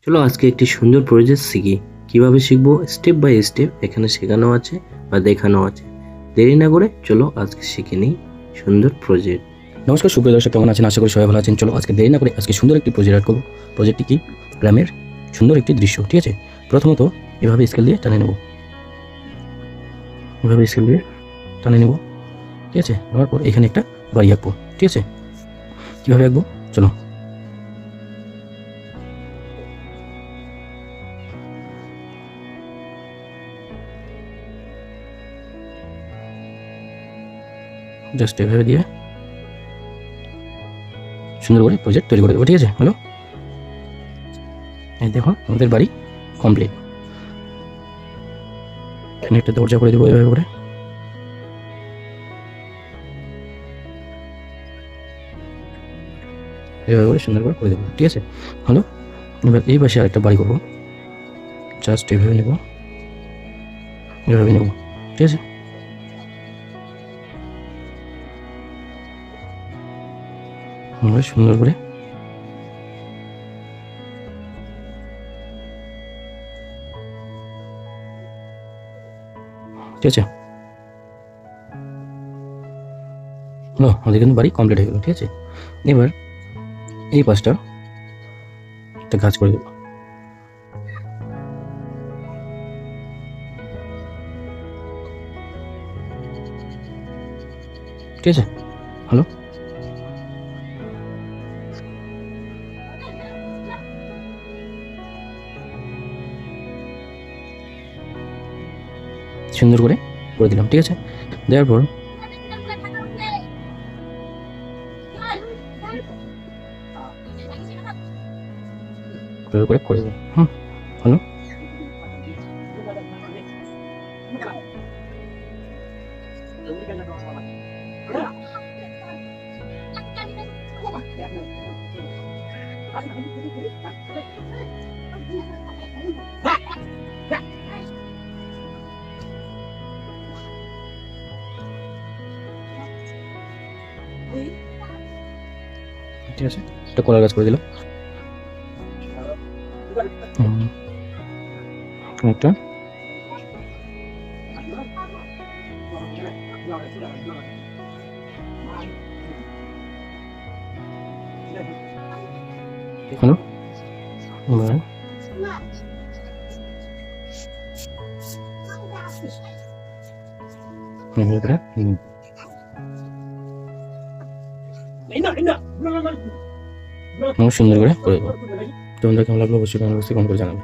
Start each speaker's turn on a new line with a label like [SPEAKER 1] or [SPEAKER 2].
[SPEAKER 1] চলো আজকে একটি সুন্দর প্রজেক্ট শিখি। কিভাবে শিখবো স্টেপ বাই স্টেপ এখানে শেখানো আছে বা দেখানো আছে। দেরি না করে চলো আজকে শিখে নিই সুন্দর প্রজেক্ট।
[SPEAKER 2] নমস্কার সুপ্রিয় দর্শক, কেমন আছেন? আশা করি সবাই ভালো আছেন। চলো আজকে দেরি না করে আজকে সুন্দর একটি প্রজেক্ট করবো। প্রজেক্টটি কি? গ্রামের সুন্দর একটি দৃশ্য। ঠিক আছে, প্রথমত এভাবে স্কেল দিয়ে টানে নেব, এভাবে স্কেল দিয়ে টানে নেব। ঠিক আছে, নেওয়ার পর এখানে একটা বাড়ি আঁকবো। ঠিক আছে, কীভাবে আঁকবো চলো। জাস্ট এভাবে দিয়ে সুন্দর করে প্রজেক্ট তৈরি করে দেবো। ঠিক আছে, হলো। এই দেখো আমাদের বাড়ি কমপ্লিট। এখানে একটা দরজা করে দেবো এভাবে করে। এভাবে করে সুন্দর করে দেবো। ঠিক আছে, হলো। এবার এই পাশে আরেকটা বাড়ি করবো। জাস্ট এভাবে নেব, এভাবে নেব। ঠিক আছে, আমরা সুন্দর করে ঠিক আছে, হলো। আমাদের কিন্তু বাড়ি কমপ্লিট হয়ে গেল। ঠিক আছে, এবার এই পাশটা একটা গাছ করে দেবো। ঠিক আছে, হলো। সুন্দর করে দিলাম। ঠিক আছে, দেওয়ার পর করে দেবো। হলো। ঠিক আছে, একটা কলা গাছ করে দিলাম। একটা হলো। এবার সুন্দর করে দেবো। তোমাদের কেমন লাগলো অবশ্যই কমেন্ট বক্সে কমেন্ট করে জানাবে।